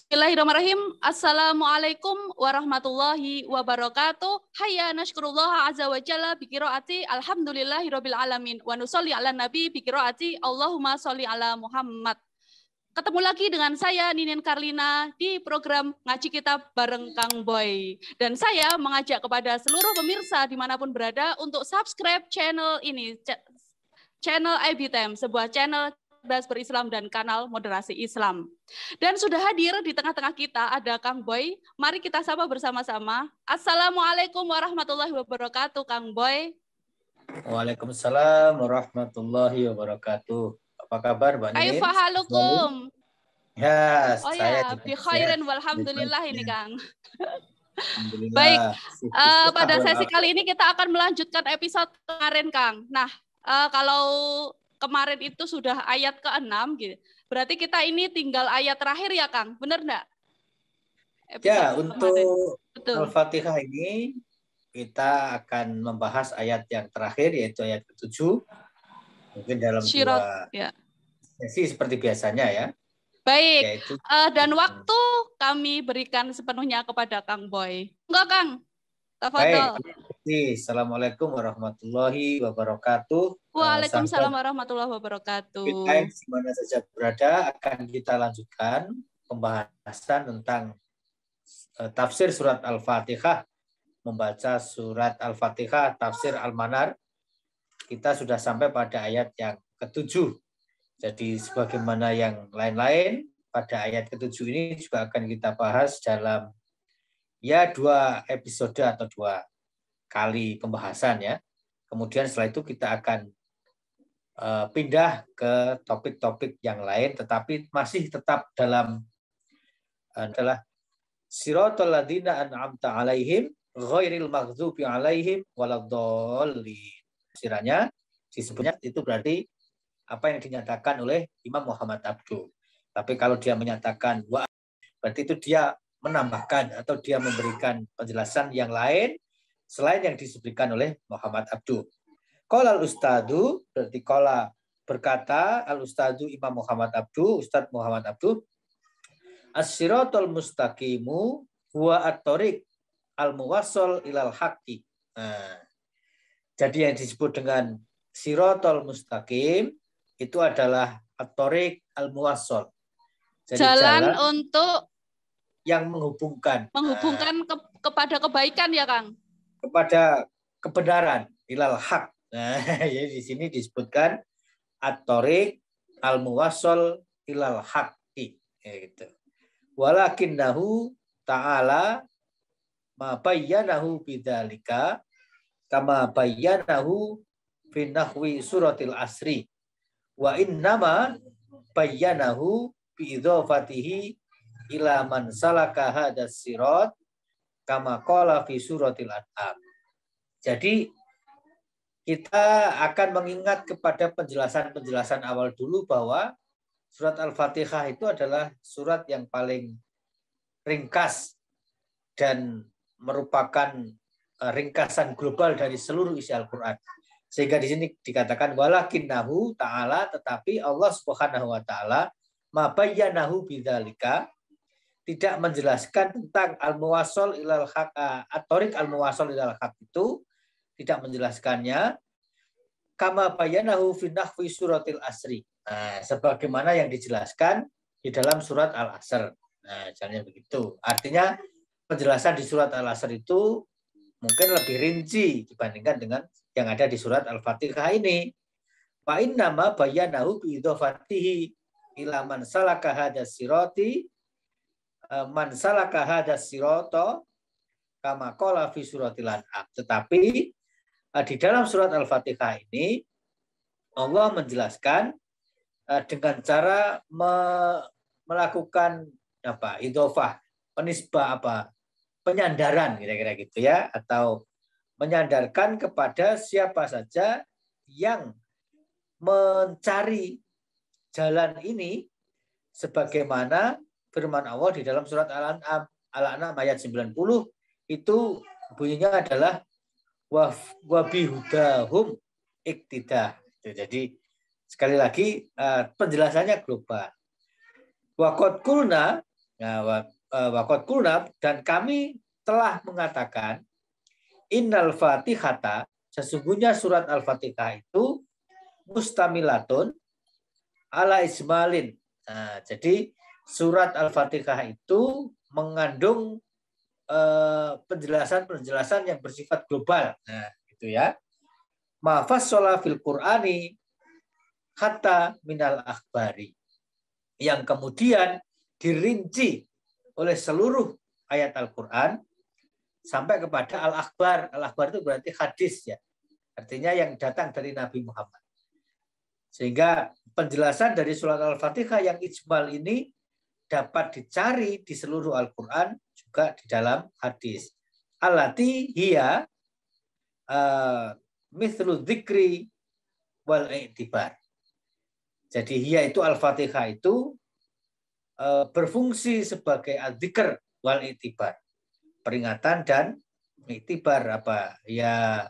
Bismillahirrahmanirrahim. Assalamualaikum warahmatullahi wabarakatuh. Hayya nashkurullah azza wa jalla bi qiraati alhamdulillahirabbil alamin wa nusolli ala nabi bi qiraati Allahumma sholli ala Muhammad. Ketemu lagi dengan saya Ninin Karlina di program Ngaji Kitab bareng Kang Boy. Dan saya mengajak kepada seluruh pemirsa dimanapun berada untuk subscribe channel ini, channel IBTM, sebuah channel cerdas berislam dan kanal moderasi Islam. Dan sudah hadir di tengah-tengah kita ada Kang Boy. Mari kita sapa bersama-sama. Assalamualaikum warahmatullahi wabarakatuh, Kang Boy. Waalaikumsalam warahmatullahi wabarakatuh. Apa kabar, Mbak Ninin? Kaifa halukum? Ya, oh ya, bi khairin walhamdulillah ini, Kang. Alhamdulillah. Baik, pada sesi kali ini kita akan melanjutkan episode kemarin, Kang. Nah, kalau kemarin itu sudah ayat ke-6, gitu. Berarti kita ini tinggal ayat terakhir ya, Kang? Benar enggak? Ya, untuk Al-Fatihah ini kita akan membahas ayat yang terakhir, yaitu ayat ke-7. Mungkin dalam dua sesi seperti biasanya ya. Baik, dan waktu kami berikan sepenuhnya kepada Kang Boy. Enggak, Kang? Tafadhol. Baik, assalamualaikum warahmatullahi wabarakatuh. Waalaikumsalam warahmatullahi wabarakatuh. Kita di mana saja berada akan kita lanjutkan pembahasan tentang tafsir surat Al-Fatihah, membaca surat Al-Fatihah, tafsir Al-Manar. Kita sudah sampai pada ayat yang ke-7. Jadi sebagaimana yang lain-lain, pada ayat ke-7 ini juga akan kita bahas dalam ya 2 episode atau 2 kali pembahasan ya. Kemudian setelah itu kita akan pindah ke topik-topik yang lain, tetapi masih tetap dalam adalah siratal ladzina an'amta 'alaihim ghairil maghdubi 'alaihim waladdallin. Kiranya disebutnya itu berarti apa yang dinyatakan oleh Imam Muhammad Abduh. Tapi kalau dia menyatakan wa, berarti itu dia menambahkan atau dia memberikan penjelasan yang lain selain yang disebutkan oleh Muhammad Abduh. Qala al-ustadu, berarti qala berkata al-ustadu Imam Muhammad Abduh, Ustadz Muhammad Abduh, as-siratul mustaqimu huwa at-tariq al-muwassal ilal haqqi. Jadi yang disebut dengan siratul mustaqim itu adalah at-tariq al-muwassal. Jadi jalan untuk yang menghubungkan kepada kebaikan ya, Kang. Kepada kebenaran, ilal haq. Nah, jadi di sini disebutkan at-tariq al-muwassal ilal haqqi, gitu. Walakinnahu ta'ala ma bayyanahu bidzalika kama bayyanahu fi nahwi suratil asri. Wa innama bayyanahu bi idzafatihi ila man salaka hadas sirat kama qala fi suratil an'am. Jadi kita akan mengingat kepada penjelasan-penjelasan awal dulu bahwa surat Al-Fatihah itu adalah surat yang paling ringkas dan merupakan ringkasan global dari seluruh isi Al-Qur'an. Sehingga di sini dikatakan walakinnahu ta'ala, tetapi Allah Subhanahu wa taala ma bayyanahu bidzalika, tidak menjelaskan tentang al-muwassal ilal haq, at-tariq al-muwassal ilal haq itu tidak menjelaskannya kama bayyanahu fi nahwi suratil asri. Nah, sebagaimana yang dijelaskan di dalam surat Al-Asr. Nah, caranya begitu. Artinya penjelasan di surat Al-Asr itu mungkin lebih rinci dibandingkan dengan yang ada di surat Al-Fatihah ini. Fa inna ma bayyanahu bi idzafatihi ila man salaka hadas sirati man salaka hadas sirata kama qala fi suratil an'am. Tetapi di dalam surat Al-Fatihah ini Allah menjelaskan dengan cara melakukan idhofah, penisbah penyandaran kira-kira gitu ya, atau menyandarkan kepada siapa saja yang mencari jalan ini sebagaimana firman Allah di dalam surat Al-An'am ayat 90 itu bunyinya adalah wa bihudahum iktidah. Jadi sekali lagi penjelasannya global. Wa qad qulna, Nah, waqad qulna, dan kami telah mengatakan innal Fatihata, sesungguhnya surat Al-Fatihah itu mustamilatun ala ismalin. Nah, jadi surat Al-Fatihah itu mengandung penjelasan-penjelasan yang bersifat global. Nah, gitu ya. Ma fassola fil Qur'ani hatta minal akhbari. Yang kemudian dirinci oleh seluruh ayat Al-Qur'an sampai kepada al-akhbar. Al-akhbar itu berarti hadis ya. Artinya yang datang dari Nabi Muhammad. Sehingga penjelasan dari surat Al-Fatihah yang ijmal ini dapat dicari di seluruh Al-Quran, juga di dalam hadis. Allati hiya mithlu dzikri wal i'tibar. Jadi hiya itu Al-Fatihah itu berfungsi sebagai adzikr wal i'tibar. Peringatan dan i'tibar apa? Ya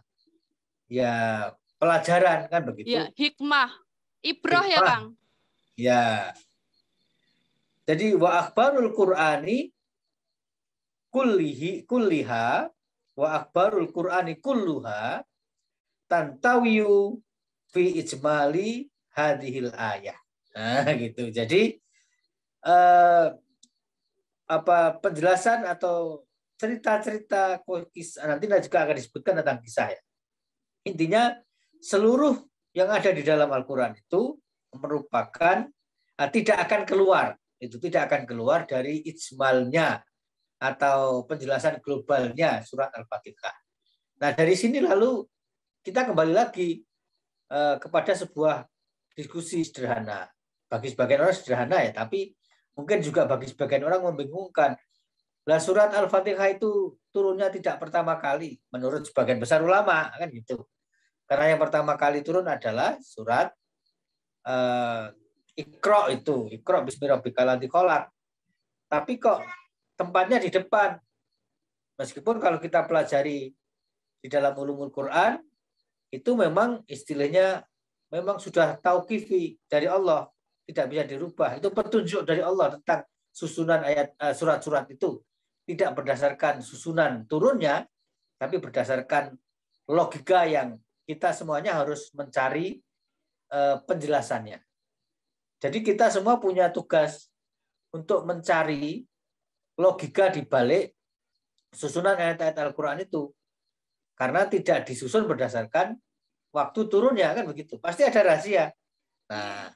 pelajaran kan begitu. Ya, hikmah. Ibrah ya, Kang. Ya. Jadi wa akhbarul Qur'ani kulliha wa akhbarul Qur'ani kulluha tantawiyu fi ijmali hadhil ayah. Nah, gitu. Jadi penjelasan atau cerita-cerita kisah nanti juga akan disebutkan tentang kisah ya. Intinya seluruh yang ada di dalam Al-Quran itu merupakan tidak akan keluar dari ijmalnya atau penjelasan globalnya surat Al-Fatihah. Nah, dari sini lalu kita kembali lagi kepada sebuah diskusi sederhana. Bagi sebagian orang sederhana ya, tapi mungkin juga bagi sebagian orang membingungkan. Lah surat Al-Fatihah itu turunnya tidak pertama kali menurut sebagian besar ulama kan gitu. Karena yang pertama kali turun adalah surat Iqra itu, Iqra bismi rabbikal ladzi khalaq. Tapi kok tempatnya di depan. Meskipun kalau kita pelajari di dalam ulumul Quran itu memang istilahnya memang sudah tauqifi dari Allah, tidak bisa dirubah. Itu petunjuk dari Allah tentang susunan ayat surat-surat itu, tidak berdasarkan susunan turunnya, tapi berdasarkan logika yang kita semuanya harus mencari penjelasannya. Jadi kita semua punya tugas untuk mencari logika di balik susunan ayat-ayat Al-Quran itu. Karena tidak disusun berdasarkan waktu turunnya, kan begitu. Pasti ada rahasia. Nah,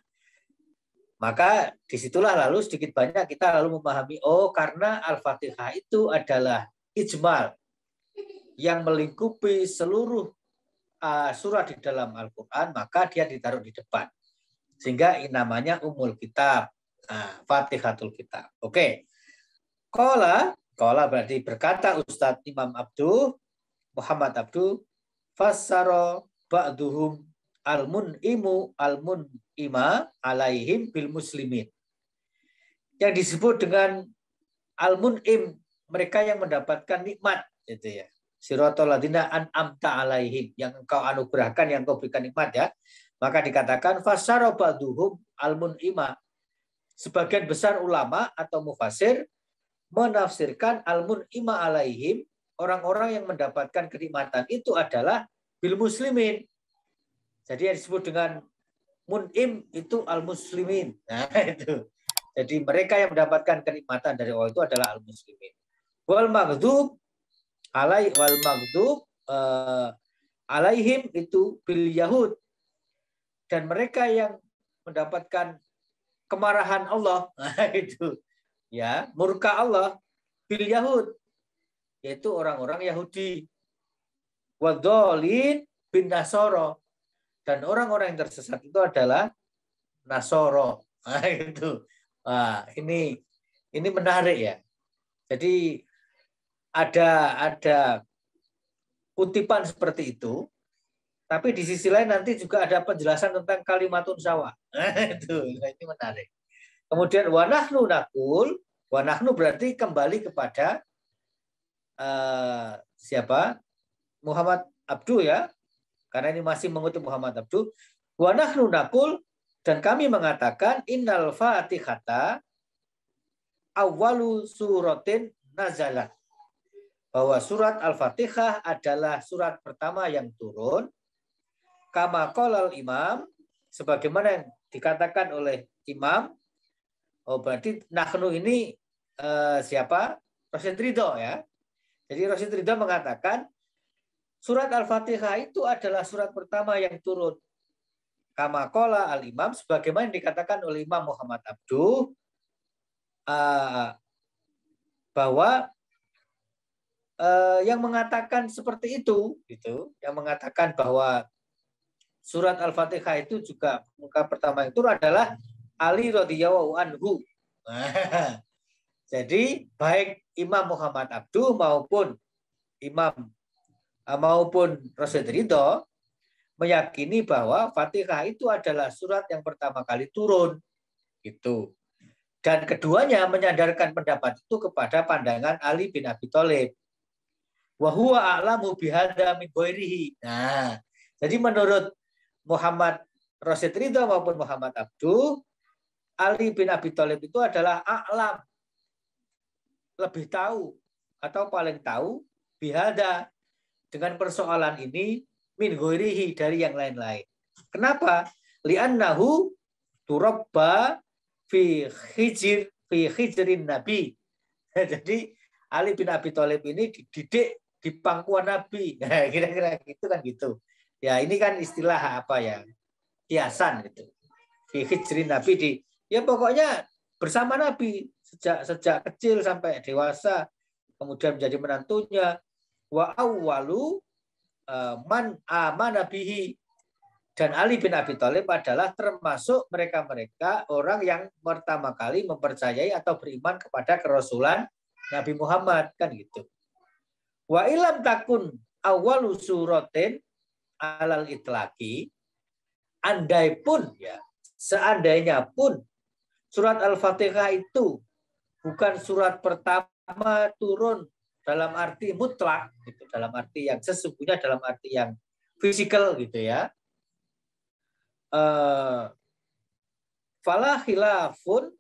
maka disitulah lalu sedikit banyak kita lalu memahami, oh karena Al-Fatihah itu adalah ijmal yang melingkupi seluruh surat di dalam Al-Quran, maka dia ditaruh di depan. Sehingga namanya Ummul Kitab, Fatihatul Kitab. Oke. Qala berarti berkata Ustadz Imam Abduh, Muhammad Abduh, fassara ba'duhum al-mun'ima alaihim bil muslimin. Yang disebut dengan al-mun'im, mereka yang mendapatkan nikmat, gitu ya. Siratal ladzina an'amta alaihim, yang engkau anugerahkan, yang engkau berikan nikmat ya. Maka dikatakan fassara ba'duhum al-mun'ima. Sebagian besar ulama atau mufasir menafsirkan al-mun'ima alaihim, orang-orang yang mendapatkan kenikmatan itu adalah bil muslimin. Jadi yang disebut dengan mun'im itu al-muslimin. Nah, itu. Jadi mereka yang mendapatkan kenikmatan dari Allah itu adalah al-muslimin. Wal maghdub alaihim itu bil yahud. Dan mereka yang mendapatkan kemarahan Allah, itu ya, murka Allah bil yahud, yaitu orang-orang Yahudi. Wadolin bin Nasoro, dan orang-orang yang tersesat itu adalah Nasoro. Nah, itu. Nah, ini menarik ya. Jadi ada kutipan seperti itu. Tapi di sisi lain nanti juga ada penjelasan tentang kalimatun sawa. Ini menarik. Kemudian wanahnu nakul, wanahnu berarti kembali kepada siapa? Muhammad Abduh ya. Karena ini masih mengutip Muhammad Abduh. Wanahnu nakul, dan kami mengatakan innal fatihata, awwalu suratin nazalat. Bahwa surat Al-Fatihah adalah surat pertama yang turun. Kama qolal imam, sebagaimana yang dikatakan oleh imam. Oh, berarti nahnu ini siapa? Rasyid Ridho ya. Jadi Rasyid Ridho mengatakan surat Al-Fatihah itu adalah surat pertama yang turun. Kama qala al-imam, sebagaimana yang dikatakan oleh Imam Muhammad Abduh, bahwa yang mengatakan seperti itu, gitu, yang mengatakan bahwa surat Al-Fatihah itu juga muka pertama itu adalah Ali radhiyallahu anhu. Jadi baik Imam Muhammad Abduh maupun Rasyid Ridho meyakini bahwa Fatihah itu adalah surat yang pertama kali turun, gitu. Dan keduanya menyandarkan pendapat itu kepada pandangan Ali bin Abi Thalib. Wa huwa a'lamu bihadza min ghairihi. Nah, jadi menurut Muhammad Rasyid Ridho maupun Muhammad Abduh, Ali bin Abi Thalib itu adalah a'lam, lebih tahu atau paling tahu bihadza, dengan persoalan ini min ghairihi, dari yang lain-lain. Kenapa? Li'annahu turabba fi hijrin Nabi. Jadi Ali bin Abi Thalib ini dididik di pangkuan Nabi. Nah, kira-kira gitu kan gitu. Ya, ini kan istilah apa ya? Kiasan gitu. Fi hijrin Nabi, ya pokoknya bersama Nabi sejak kecil sampai dewasa, kemudian menjadi menantunya. Wa awwalu man amana bihi, dan Ali bin Abi Thalib adalah termasuk mereka-mereka orang yang pertama kali mempercayai atau beriman kepada kerasulan Nabi Muhammad, kan gitu. Wa ilam takun awwalu suratin alal itlaqi, andai pun ya, seandainya pun surat Al-Fatihah itu bukan surat pertama turun dalam arti mutlak, gitu, dalam arti yang sesungguhnya, dalam arti yang fisikal gitu ya. Fala khilafun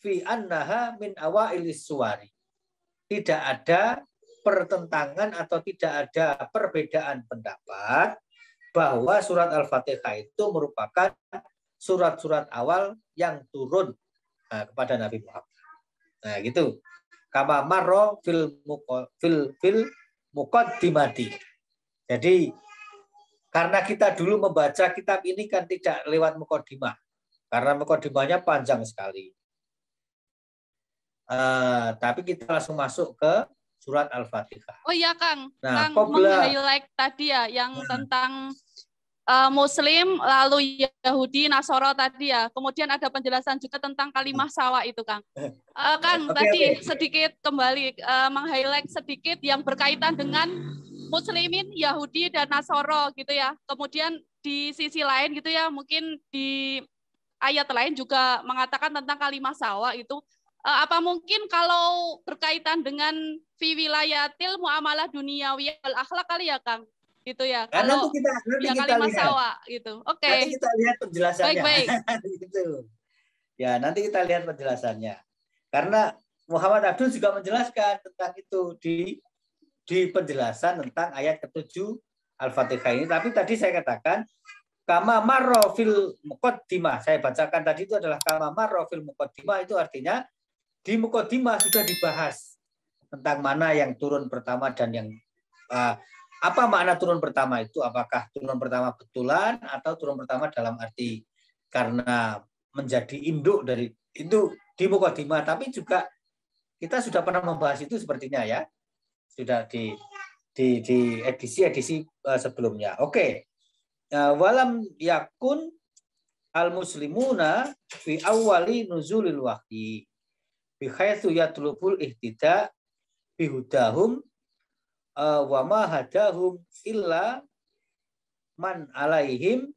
fi annaha min awailis suwari. Tidak ada pertentangan atau tidak ada perbedaan pendapat bahwa surat Al-Fatihah itu merupakan surat-surat awal yang turun kepada Nabi Muhammad. Nah, gitu. Kama marro fil muqaddimati. Jadi karena kita dulu membaca kitab ini kan tidak lewat muqaddimah, karena muqaddimahnya panjang sekali. Tapi kita langsung masuk ke surat Al-Fatihah. Oh iya Kang, Nah, Kang meng-highlight tadi ya yang tentang Muslim, lalu Yahudi, Nasoro tadi ya. Kemudian ada penjelasan juga tentang kalimah sawa itu, Kang. Kang, tadi sedikit kembali meng-highlight sedikit yang berkaitan dengan Muslimin, Yahudi, dan Nasoro gitu ya. Kemudian di sisi lain gitu ya, mungkin di ayat lain juga mengatakan tentang kalimah sawa itu. Apa mungkin kalau berkaitan dengan fi wilayatil muamalah duniawi wal akhlak kali ya, Kang? Gitu ya. Kalau nanti kita kalimah lihat. sawa gitu. Oke. Nanti kita lihat penjelasannya. Baik. Gitu. Ya, nanti kita lihat penjelasannya. Karena Muhammad Abdul juga menjelaskan tentang itu di penjelasan tentang ayat ke-7 Al-Fatihah ini. Tapi tadi saya katakan kama marro fil muqaddimah. Saya bacakan tadi itu adalah kama marro fil muqaddimah, itu artinya di muqaddimah sudah dibahas tentang mana yang turun pertama dan yang apa makna turun pertama itu? Apakah turun pertama betulan atau turun pertama dalam arti karena menjadi induk dari itu di muqaddimah? Tapi juga kita sudah pernah membahas itu sepertinya ya. Sudah di edisi sebelumnya. Oke. Walam yakun al-muslimuna fi awwali nuzulil wahyi bi haitsu yatlubul ihtida bihudahum wa ma hadahum illa man alaihim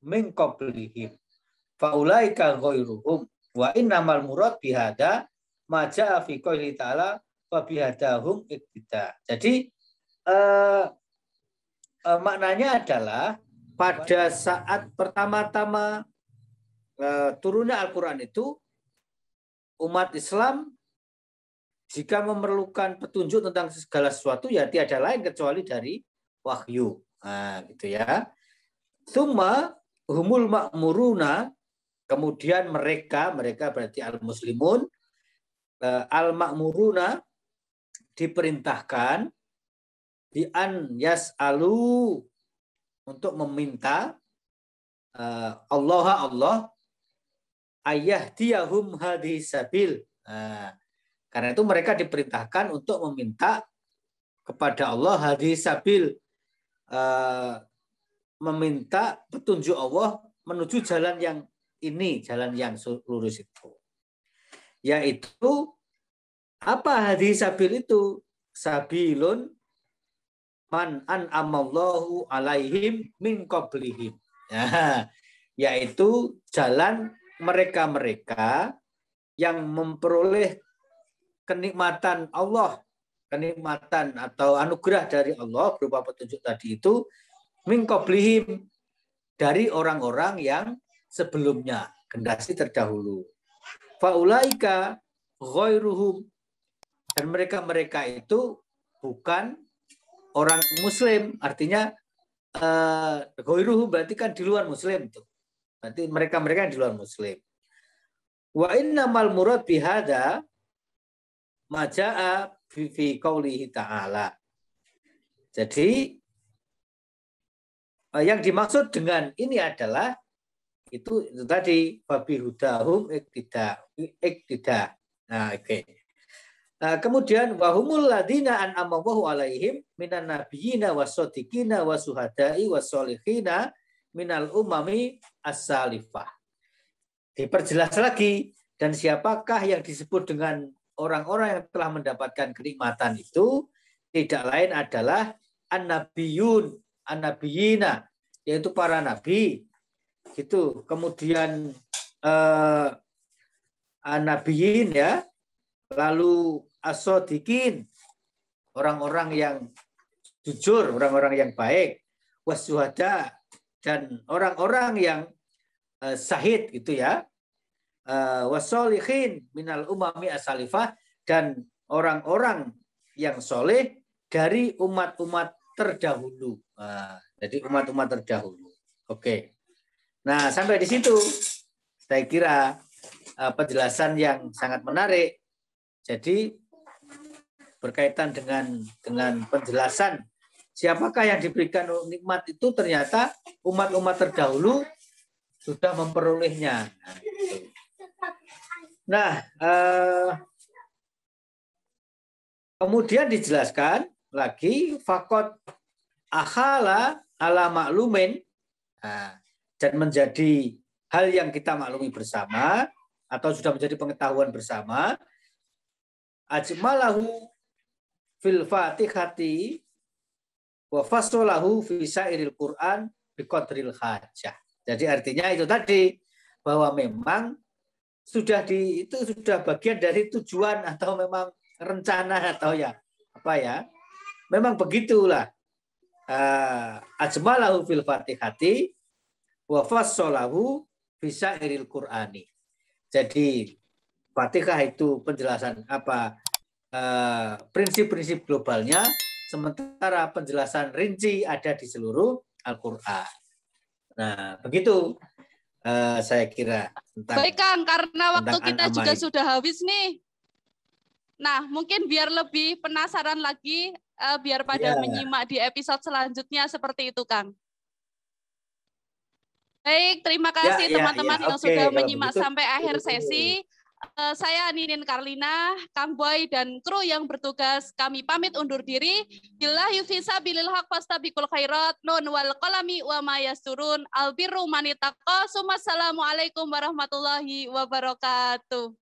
min qablihim fa ulaika ghairuhum wa innamal murad bihada ma jaa fi qouli ta'ala fa bihadahum iktida. Jadi maknanya adalah pada saat pertama-tama turunnya Al-Qur'an itu umat Islam jika memerlukan petunjuk tentang segala sesuatu ya tiada lain kecuali dari wahyu. Nah, gitu ya. Tsumma humul ma'muruna, kemudian mereka berarti al-muslimun, al-ma'muruna diperintahkan di an yas'alu untuk meminta Allah ayahdiyahum hadhihi sabil. Karena itu mereka diperintahkan untuk meminta kepada Allah hadhihi sabil, meminta petunjuk Allah menuju jalan yang ini, jalan yang lurus itu. Yaitu apa hadhihi sabil itu? Sabilun man an'amallahu alaihim min qablihim. Yaitu jalan mereka-mereka yang memperoleh kenikmatan Allah, kenikmatan atau anugerah dari Allah berupa petunjuk tadi itu min qablihim, dari orang-orang yang sebelumnya, generasi terdahulu. Faulaika ghairuhum, dan mereka-mereka itu bukan orang muslim, artinya ghairuhum berarti kan di luar muslim tuh. Berarti mereka-mereka yang di luar muslim. Wa innamal murad bihada majaa fi qaulihi ta'ala. Jadi yang dimaksud dengan ini adalah itu tadi babi hudahum iktida. Nah, oke. Nah, kemudian wahumul ladina an'amallahu alaihim minan nabiyina wassadiqina wasuhada'i wassolihina minal umami as-salifah. Diperjelas lagi, dan siapakah yang disebut dengan orang-orang yang telah mendapatkan kenikmatan itu tidak lain adalah an-nabiyun, an-nabiyina, yaitu para nabi. Gitu. Kemudian an-nabiyin ya, lalu as-sodiqin, orang-orang yang jujur, orang-orang yang baik, wasuhada, dan orang-orang yang syahid gitu ya, wassolihin minal umami as-salifah, dan orang-orang yang soleh dari umat-umat terdahulu. Jadi umat-umat terdahulu. Oke. Nah, sampai di situ saya kira penjelasan yang sangat menarik. Jadi berkaitan dengan penjelasan siapakah yang diberikan nikmat itu, ternyata umat-umat terdahulu sudah memperolehnya. Nah, kemudian dijelaskan lagi fakot akhala ala maklumin, dan menjadi hal yang kita maklumi bersama atau sudah menjadi pengetahuan bersama, ajmalahu fil fatihati wa fasolahu fi sairil Qur'an biqadril hajah. Jadi artinya itu tadi, bahwa memang sudah bagian dari tujuan atau memang rencana atau ya apa ya, memang begitulah. Ajmalahu fil fatihati wa fassalahu fi sairil Qur'ani. Jadi Fatihah itu penjelasan apa prinsip-prinsip globalnya, sementara penjelasan rinci ada di seluruh Al-Qur'an. Nah, begitu saya kira tentang. Baik Kang, karena waktu kita juga sudah habis nih. Nah, mungkin biar lebih penasaran lagi, biar pada menyimak di episode selanjutnya seperti itu, Kang. Baik, terima kasih teman-teman yang sudah menyimak sampai akhir sesi. Saya Ninin Karlina, Kang Boy, dan kru yang bertugas, kami pamit undur diri. Billahi fisabilil haq fastabiqul khairat, nun wal qalami wa ma yasturun, albirru manitaqa. Assalamualaikum warahmatullahi wabarakatuh.